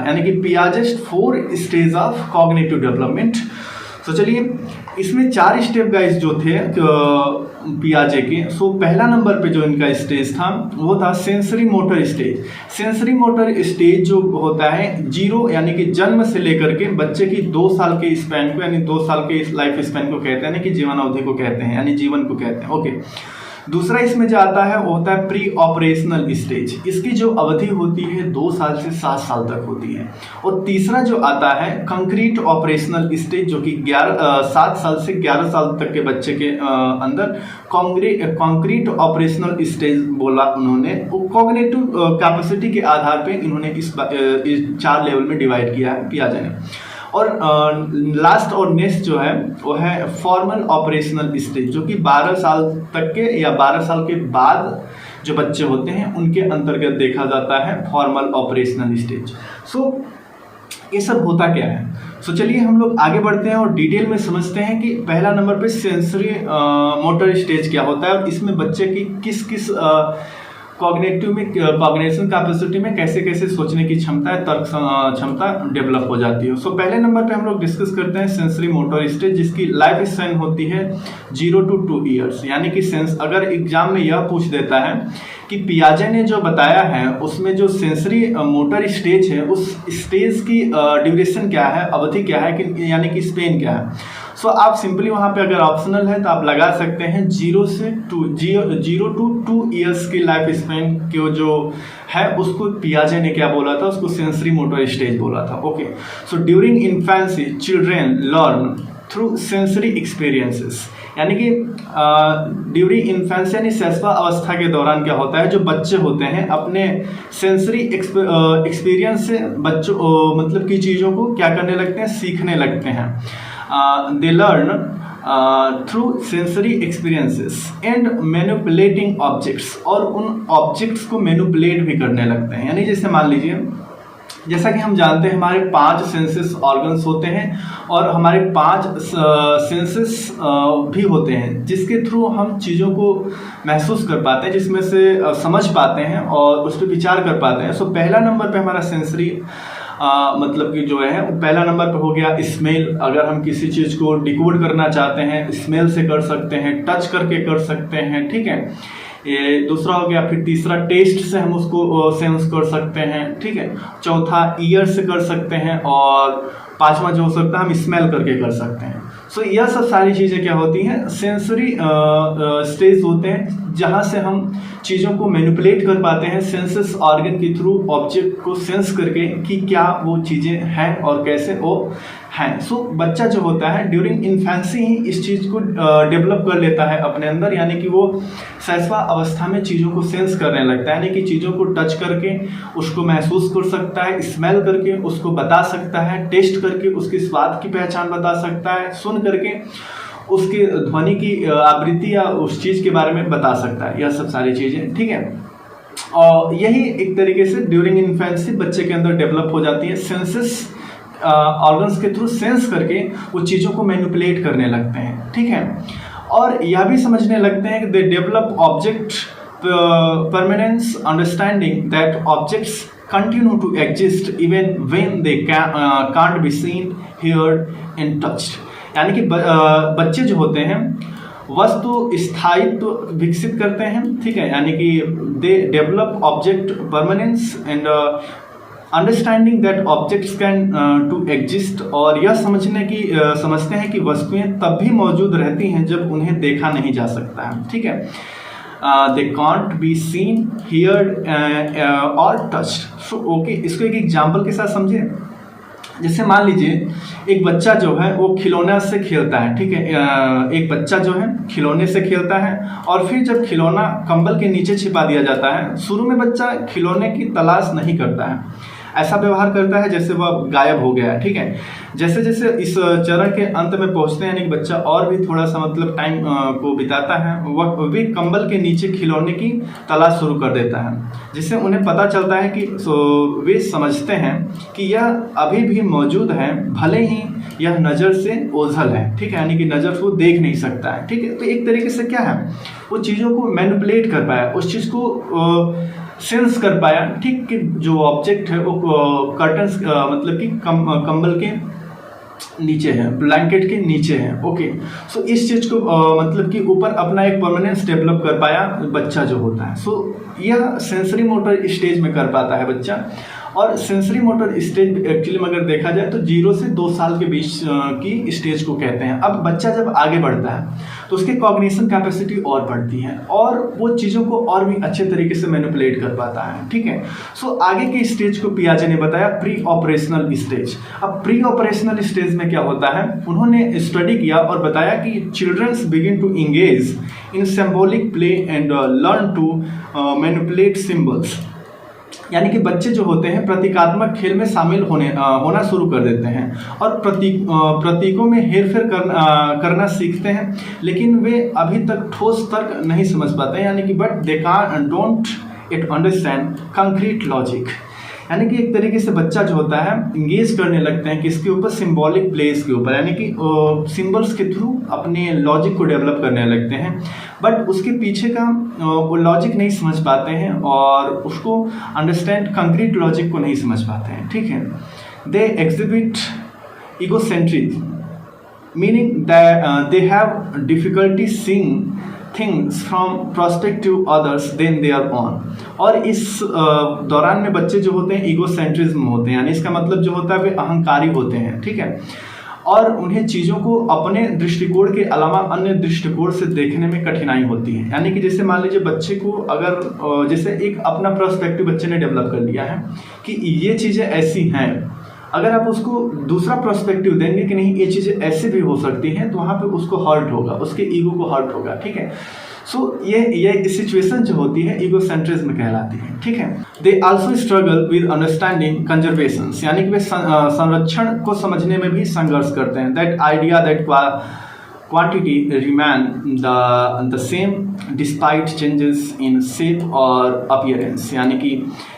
यानी कि पियाजे's 4 stage of cognitive development. तो चलिए इसमें 4 स्टेप गाइस जो थे पियाजे के। सो पहला नंबर पे जो इनका स्टेज था वो था sensory motor stage. Sensory motor stage जो होता है 0 यानी कि जन्म से लेकर के बच्चे की 2 साल के स्पैन को, यानी 2 साल के लाइफ स्पैन को कहते हैं, यानी कि जीवन अवधि को कहते हैं, यानी जीवन को कहते हैं। ओके, दूसरा इसमें जो आता है वो होता है प्री ऑपरेशनल स्टेज। इसकी जो अवधि होती है 2 साल से 7 साल तक होती है। और तीसरा जो आता है कंक्रीट ऑपरेशनल स्टेज, जो कि 7 साल से 11 साल तक के बच्चे के अंदर कंक्रीट ऑपरेशनल स्टेज बोला उन्होंने। कॉग्निटिव कैपेसिटी के आधार पे इन्होंने इस 4 लेवल में डिवाइड किया है पियाजे ने। और लास्ट और नेक्स्ट जो है वो है फॉर्मल ऑपरेशनल स्टेज, जो कि 12 साल तक के या 12 साल के बाद जो बच्चे होते हैं उनके अंतर्गत देखा जाता है फॉर्मल ऑपरेशनल स्टेज। सो ये सब होता क्या है? सो चलिए हम लोग आगे बढ़ते हैं और डिटेल में समझते हैं कि पहला नंबर पे सेंसरी मोटर स्टेज क्या होता है और इसमें बच्चे की किस किस कॉग्निटिव में, कॉग्निशन कैपेसिटी में कैसे कैसे सोचने की क्षमता है, तर्क क्षमता डेवलप हो जाती है। सो पहले नंबर पे हम लोग डिस्कस करते हैं सेंसरी मोटर स्टेज, जिसकी लाइफ स्पैन होती है 0 to 2 years। यानी कि अगर एग्जाम में यह पूछ देता है कि पियाजे ने जो बताया है उसमें जो सेंसरी मोटर स्टेज है उस स्टेज की ड्यूरेशन क्या है, अवधि क्या है, कि यानी कि स्पेन क्या है। सो आप सिंपली वहाँ पे अगर ऑप्शनल है तो आप लगा सकते हैं 0 to 2 years की लाइफ स्पेन के जो है उसको पियाजे ने क्या बोला था, उसको सेंसरी मोटर स्टेज बोला था। Okay, so during infancy children learn through sensory experiences. यानी कि ड्यूरिंग इन्फेंसी यानी शैशव अवस्था के दौरान क्या होता है, जो बच्चे होते हैं अपने सेंसरी एक्सपीरियंस से बच्चों मतलब की चीज़ों को क्या करने लगते हैं, सीखने लगते हैं। They learn through sensory experiences and manipulating objects, और उन ऑब्जेक्ट्स को मैनिपुलेट भी करने लगते हैं। यानी जैसे मान लीजिए, जैसा कि हम जानते हैं हमारे 5 सेंसेस ऑर्गन्स होते हैं और हमारे 5 सेंसेस भी होते हैं जिसके थ्रू हम चीज़ों को महसूस कर पाते हैं, जिसमें से समझ पाते हैं और उस पर विचार कर पाते हैं। सो पहला नंबर पे हमारा सेंसरी मतलब कि जो है पहला नंबर पे हो गया स्मेल। अगर हम किसी चीज़ को डिकोड करना चाहते हैं स्मेल से कर सकते हैं, टच करके कर सकते हैं, ठीक है। ये दूसरा हो गया। फिर तीसरा टेस्ट से हम उसको सेंस कर सकते हैं, ठीक है। चौथा ईयर से कर सकते हैं और 5वां जो हो सकता है हम स्मेल करके कर सकते हैं। सो यह सब सारी चीज़ें क्या होती हैं, सेंसरी स्टेज होते हैं जहाँ से हम चीज़ों को मैनिपुलेट कर पाते हैं सेंसेस ऑर्गन के थ्रू, ऑब्जेक्ट को सेंस करके कि क्या वो चीज़ें हैं और कैसे वो हैं। सो बच्चा जो होता है ड्यूरिंग इन्फेंसी ही इस चीज़ को डेवलप कर लेता है अपने अंदर, यानी कि वो शैशव अवस्था में चीज़ों को सेंस करने लगता है, यानी कि चीज़ों को टच करके उसको महसूस कर सकता है, स्मेल करके उसको बता सकता है, टेस्ट करके उसके स्वाद की पहचान बता सकता है, सुन करके उसके ध्वनि की आवृत्ति या उस चीज़ के बारे में बता सकता है। यह सब सारी चीज़ें, ठीक है। और यही एक तरीके से ड्यूरिंग इन्फेंसी बच्चे के अंदर डेवलप हो जाती है। सेंसेस ऑर्गन्स के थ्रू सेंस करके वो चीज़ों को मैनिपुलेट करने लगते हैं, ठीक है। और यह भी समझने लगते हैं कि they develop object permanence understanding that objects continue to exist even when they can't be seen, heard and touched। यानी कि बच्चे जो होते हैं वस्तु स्थायित्व विकसित करते हैं, ठीक है। यानी कि they develop object permanence and understanding that objects can to exist, और यह समझते हैं कि वस्तुएं तब भी मौजूद रहती हैं जब उन्हें देखा नहीं जा सकता है, ठीक है। They can't be seen, heard और टच्ड। सो ओके, इसको एक एग्जाम्पल के साथ समझे। जैसे मान लीजिए एक बच्चा जो है वो खिलौना से खेलता है, ठीक है। एक बच्चा जो है खिलौने से खेलता है और फिर जब खिलौना कंबल के नीचे छिपा दिया जाता है, शुरू में बच्चा खिलौने की तलाश नहीं करता है, ऐसा व्यवहार करता है जैसे वह गायब हो गया है, ठीक है। जैसे जैसे इस चरण के अंत में पहुंचते हैं, यानी कि बच्चा और भी थोड़ा सा मतलब टाइम को बिताता है, वह भी कंबल के नीचे खिलौने की तलाश शुरू कर देता है, जिससे उन्हें पता चलता है कि वे समझते हैं कि यह अभी भी मौजूद है, भले ही यह नज़र से ओझल है, ठीक है। यानी कि नज़र को देख नहीं सकता है, ठीक है। तो एक तरीके से क्या है, वो चीज़ों को मैनिपुलेट कर पाया, उस चीज़ को सेंस कर पाया, ठीक, कि जो ऑब्जेक्ट है वो कर्टन्स मतलब कि कंबल के नीचे है, ब्लैंकेट के नीचे है। ओके, सो इस चीज को मतलब कि ऊपर अपना एक परमानेंस डेवलप कर पाया बच्चा जो होता है। सो यह सेंसरी मोटर स्टेज में कर पाता है बच्चा। और सेंसरी मोटर स्टेज एक्चुअली में अगर देखा जाए तो 0 से 2 साल के बीच की स्टेज को कहते हैं। अब बच्चा जब आगे बढ़ता है तो उसकी कॉग्निशन कैपेसिटी और बढ़ती है और वो चीज़ों को और भी अच्छे तरीके से मैनिपुलेट कर पाता है, ठीक है। सो आगे के स्टेज को पियाजे ने बताया प्री ऑपरेशनल स्टेज। अब प्री ऑपरेशनल स्टेज में क्या होता है, उन्होंने स्टडी किया और बताया कि childrens begin to engage in symbolic play and learn to manipulate symbols. यानी कि बच्चे जो होते हैं प्रतीकात्मक खेल में शामिल होना शुरू कर देते हैं और प्रतीकों में हेरफेर करना सीखते हैं, लेकिन वे अभी तक ठोस तर्क नहीं समझ पाते हैं, यानी कि but they don't it understand concrete logic. यानी कि एक तरीके से बच्चा जो होता है इंगेज करने लगते हैं किसके ऊपर, सिंबॉलिक प्लेस के ऊपर, यानी कि सिंबल्स के थ्रू अपने लॉजिक को डेवलप करने लगते हैं, बट उसके पीछे का वो लॉजिक नहीं समझ पाते हैं और उसको अंडरस्टैंड कंक्रीट लॉजिक को नहीं समझ पाते हैं, ठीक है। They exhibit egocentric meaning they have difficulty seeing things from perspective others than their own. और इस दौरान में बच्चे जो होते हैं ईगोसेंट्रिज्म होते हैं, यानी इसका मतलब जो होता है वे अहंकारी होते हैं, ठीक है। और उन्हें चीज़ों को अपने दृष्टिकोण के अलावा अन्य दृष्टिकोण से देखने में कठिनाई होती है। यानी कि जैसे मान लीजिए बच्चे को अगर जैसे एक अपना पर्सपेक्टिव बच्चे ने डेवलप कर लिया है कि ये चीज़ें ऐसी हैं, अगर आप उसको दूसरा पर्सपेक्टिव देंगे कि नहीं ये चीज़ें ऐसे भी हो सकती हैं, तो वहाँ पे उसको हर्ट होगा, उसके ईगो को हर्ट होगा, ठीक है। सो ये सिचुएशन जो होती है ईगोसेंट्रिज्म कहलाती है, ठीक है। They also struggle with understanding conservation, यानी कि वे संरक्षण को समझने में भी संघर्ष करते हैं। That idea that quantity remain the same despite changes in shape और appearance, यानी कि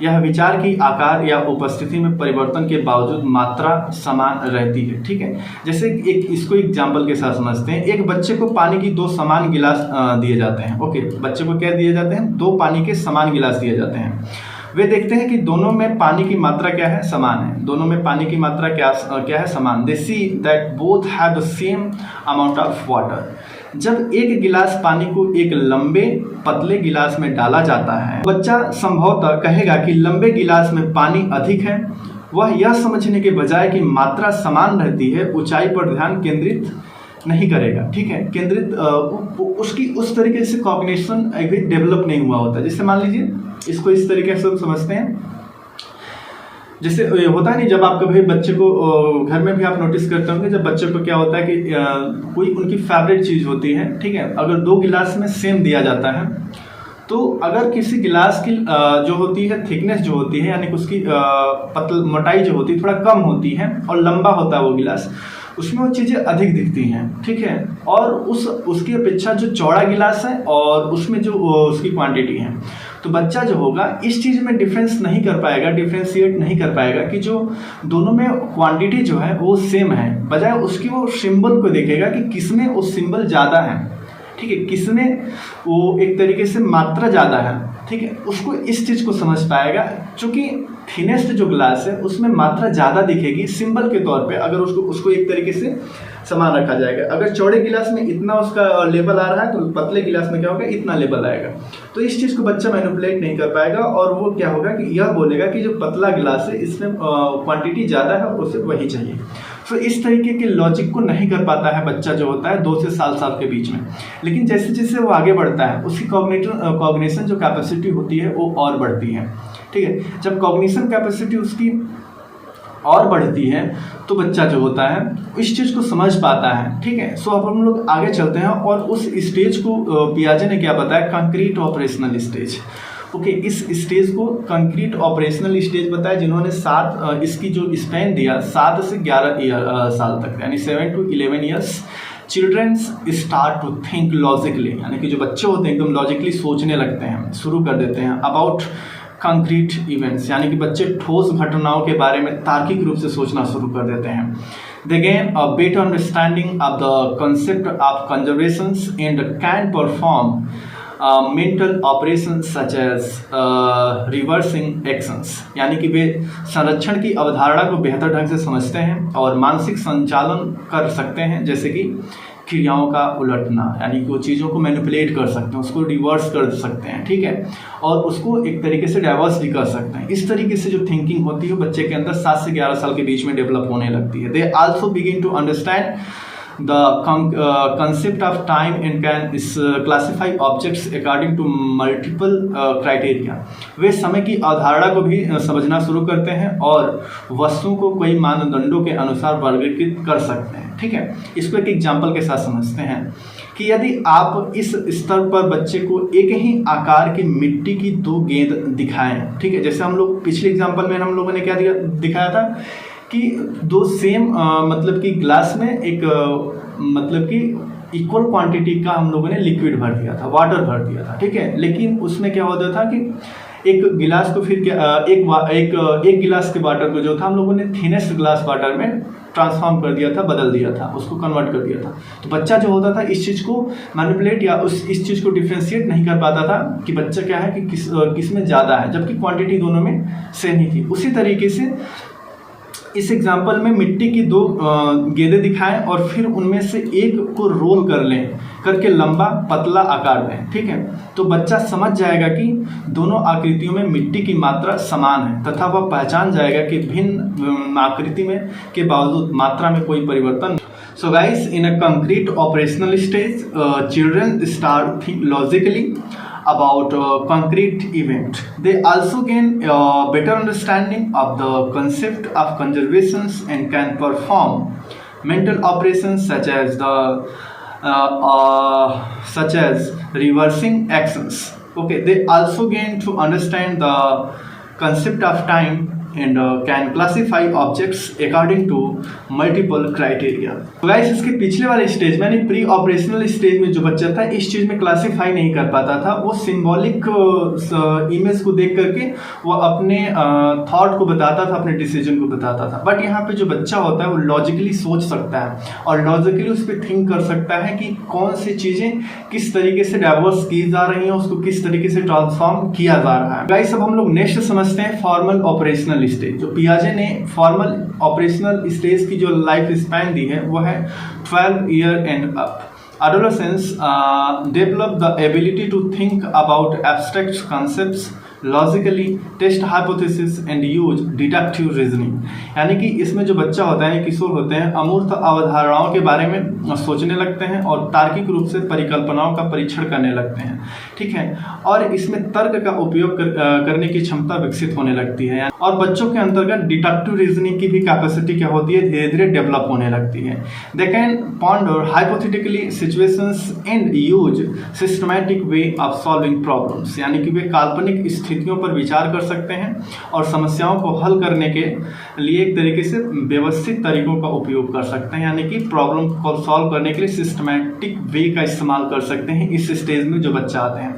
यह विचार की आकार या उपस्थिति में परिवर्तन के बावजूद मात्रा समान रहती है, ठीक है। जैसे इसको एग्जाम्पल के साथ समझते हैं। एक बच्चे को पानी की 2 समान गिलास दिए जाते हैं। ओके, बच्चे को क्या दिए जाते हैं, 2 पानी के समान गिलास दिए जाते हैं। वे देखते हैं कि दोनों में पानी की मात्रा क्या है, समान है। दोनों में पानी की मात्रा क्या है, समान। They see that both have the same amount of water. जब एक गिलास पानी को एक लंबे पतले गिलास में डाला जाता है, बच्चा संभवतः कहेगा कि लंबे गिलास में पानी अधिक है। वह यह समझने के बजाय कि मात्रा समान रहती है, ऊंचाई पर ध्यान केंद्रित नहीं करेगा, ठीक है। केंद्रित उसकी उस तरीके से कॉग्निशन अभी डेवलप नहीं हुआ होता। जैसे मान लीजिए इसको इस तरीके से समझते हैं, जैसे होता है नहीं, जब आप कभी बच्चे को घर में भी आप नोटिस करते होंगे, जब बच्चे को क्या होता है कि कोई उनकी फेवरेट चीज़ होती है, ठीक है। अगर 2 गिलास में सेम दिया जाता है, तो अगर किसी गिलास की जो होती है थिकनेस जो होती है, यानी कि उसकी मोटाई जो होती है थोड़ा कम होती है और लंबा होता है वो गिलास, उसमें वो चीज़ें अधिक दिखती हैं, ठीक है। और उसकी अपेक्षा जो चौड़ा गिलास है और उसमें जो उसकी क्वांटिटी है, तो बच्चा जो होगा इस चीज़ में डिफरेंस नहीं कर पाएगा, डिफ्रेंशिएट नहीं कर पाएगा कि जो दोनों में क्वांटिटी जो है वो सेम है। बजाय उसकी वो सिंबल को देखेगा कि किसमें वो सिंबल ज़्यादा है, ठीक है, किसमें वो एक तरीके से मात्रा ज़्यादा है, ठीक है। उसको इस चीज़ को समझ पाएगा, चूँकि थिनेस्ट जो ग्लास है उसमें मात्रा ज़्यादा दिखेगी सिंबल के तौर पे, अगर उसको एक तरीके से समान रखा जाएगा। अगर चौड़े गिलास में इतना उसका लेवल आ रहा है, तो पतले गिलास में क्या होगा, इतना लेवल आएगा। तो इस चीज़ को बच्चा मैनिपुलेट नहीं कर पाएगा और वो क्या होगा कि यह बोलेगा कि जो पतला गिलास है इसमें क्वांटिटी ज़्यादा है और उसे वही चाहिए। तो इस तरीके के लॉजिक को नहीं कर पाता है बच्चा जो होता है 2 से 7 साल के बीच में। लेकिन जैसे जैसे वो आगे बढ़ता है उसकी कॉग्निशन जो कैपेसिटी होती है वो और बढ़ती है, ठीक है। जब कॉग्निशन कैपेसिटी उसकी और बढ़ती है तो बच्चा जो होता है इस चीज़ को समझ पाता है, ठीक है। सो अब हम लोग आगे चलते हैं और उस स्टेज को पियाजे ने क्या बताया, कंक्रीट ऑपरेशनल स्टेज। ओके, इस स्टेज को कंक्रीट ऑपरेशनल स्टेज बताया, जिन्होंने इसकी जो स्पैन दिया 7 से 11 साल तक, यानी 7 to 11 years. Childrens start to think logically, यानी कि जो बच्चे होते हैं एकदम लॉजिकली सोचने लगते हैं, शुरू कर देते हैं अबाउट कंक्रीट इवेंट्स, यानी कि बच्चे ठोस घटनाओं के बारे में तार्किक रूप से सोचना शुरू कर देते हैं। They gain a better understanding of the concept of conservation and can perform mental operation such as reversing actions, यानी कि वे संरक्षण की अवधारणा को बेहतर ढंग से समझते हैं और मानसिक संचालन कर सकते हैं, जैसे कि क्रियाओं का उलटना, यानी कि वो चीज़ों को मैनिपुलेट कर सकते हैं, उसको रिवर्स कर सकते हैं, ठीक है, और उसको एक तरीके से डाइवर्स भी कर सकते हैं। इस तरीके से जो थिंकिंग होती है बच्चे के अंदर 7 से 11 साल के बीच में डेवलप होने लगती है। They also begin to understand the concept of time and can classify objects according to multiple criteria। वे समय की अवधारणा को भी समझना शुरू करते हैं और वस्तुओं को कई मानदंडों के अनुसार वर्गीकृत कर सकते हैं, ठीक है। इसको एक एग्जांपल के साथ समझते हैं कि यदि आप इस स्तर पर बच्चे को एक ही आकार की मिट्टी की 2 गेंद दिखाएं, ठीक है, जैसे हम लोग पिछले एग्जांपल में हम लोगों ने क्या दिखाया था कि 2 सेम मतलब कि ग्लास में एक मतलब कि इक्वल क्वांटिटी का हम लोगों ने लिक्विड भर दिया था, वाटर भर दिया था, ठीक है, लेकिन उसमें क्या होता था कि एक गिलास को फिर क्या एक गिलास के वाटर को जो था हम लोगों ने थिनेस्ट ग्लास वाटर में ट्रांसफॉर्म कर दिया था, बदल दिया था, उसको कन्वर्ट कर दिया था। तो बच्चा जो होता था इस चीज़ को मैनिपुलेट या इस चीज़ को डिफ्रेंशिएट नहीं कर पाता था कि बच्चा क्या है कि किस में ज़्यादा है, जबकि क्वांटिटी दोनों में सेम ही थी। उसी तरीके से इस एग्जाम्पल में मिट्टी की 2 गेंदें दिखाएं और फिर उनमें से एक को रोल करके लंबा पतला आकार दें, ठीक है, तो बच्चा समझ जाएगा कि दोनों आकृतियों में मिट्टी की मात्रा समान है तथा वह पहचान जाएगा कि भिन्न आकृति में के बावजूद मात्रा में कोई परिवर्तन। So guys, in a concrete operational stage, children start think logically about concrete event. They also gain better understanding of the concept of conservations and can perform mental operations such as reversing actions. Okay, they also gain to understand the concept of time and can classify objects according to multiple criteria। तो guys इसके पिछले वाले stage में pre operational stage में जो बच्चा था इस चीज में क्लासिफाई नहीं कर पाता था, वो सिंबॉलिक इमेज को देख करके वो अपने थॉट को बताता था, अपने डिसीजन को बताता था। बट यहाँ पे जो बच्चा होता है वो लॉजिकली सोच सकता है और लॉजिकली उस पर थिंक कर सकता है कि कौन सी चीजें किस तरीके से डाइवर्स की जा रही हैं, उसको किस तरीके से ट्रांसफॉर्म किया जा रहा है। गाइस अब हम लोग नेक्स्ट समझते हैं फॉर्मल ऑपरेशनल स्टेज। जो पियाजे ने फॉर्मल ऑपरेशनल स्टेज की जो लाइफ स्पैन दी है वो है 12 year and up. Adolescents develop the ability to think about abstract concepts logically, test hypothesis and use deductive reasoning। यानी कि इसमें जो बच्चा होता है, किशोर होते हैं, अमूर्त अवधारणाओं के बारे में सोचने लगते हैं और तार्किक रूप से परिकल्पनाओं का परीक्षण करने लगते हैं, ठीक है, और इसमें तर्क का उपयोग करने की क्षमता विकसित होने लगती है और बच्चों के अंतर्गत डिडक्टिव रीजनिंग की भी कैपेसिटी क्या होती है, धीरे धीरे डेवलप होने लगती है। They can ponder hypothetically situations and use systematic way of solving problems, यानी कि वे काल्पनिक स्थितियों पर विचार कर सकते हैं और समस्याओं को हल करने के लिए एक तरीके से व्यवस्थित तरीकों का उपयोग कर सकते हैं, यानी कि प्रॉब्लम को सॉल्व करने के लिए सिस्टमैटिक वे का इस्तेमाल कर सकते हैं इस स्टेज में जो बच्चा आते हैं।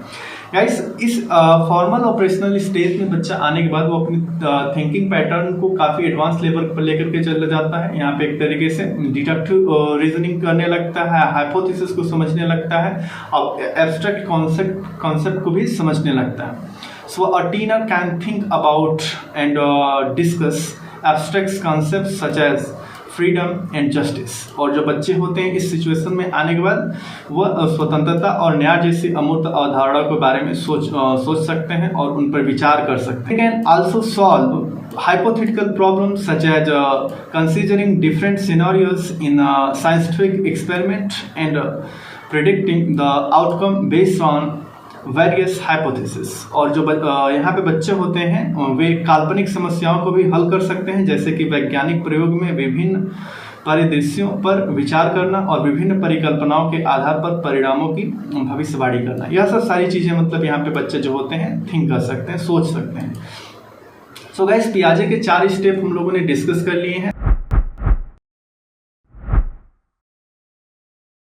गाइस इस फॉर्मल ऑपरेशनल स्टेज में बच्चा आने के बाद वो अपनी थिंकिंग पैटर्न को काफ़ी एडवांस लेवल पर लेकर के चला जाता है। यहाँ पे एक तरीके से डिडक्टिव रीजनिंग करने लगता है, हाइपोथेसिस को समझने लगता है और एब्स्ट्रैक्ट कॉन्सेप्ट को भी समझने लगता है। So a teenager can think about and discuss abstract concepts such as freedom and justice। और जो बच्चे होते हैं इस सिचुएशन में आने के बाद वह स्वतंत्रता और न्याय जैसी अमूर्त अवधारणा के बारे में सोच सकते हैं और उन पर विचार कर सकते हैं। They can also solve hypothetical problems such as considering different scenarios in a scientific experiment and predicting the outcome based on various hypothesis. और जो यहाँ पे बच्चे होते हैं वे काल्पनिक समस्याओं को भी हल कर सकते हैं, जैसे कि वैज्ञानिक प्रयोग में विभिन्न परिदृश्यों पर विचार करना और विभिन्न परिकल्पनाओं के आधार पर परिणामों की भविष्यवाणी करना। यह सब सारी चीज़ें मतलब यहाँ पे बच्चे जो होते हैं थिंक कर सकते हैं, सोच सकते हैं। सो गाइस पियाजे के 4 स्टेप हम लोगों ने डिस्कस कर लिए हैं।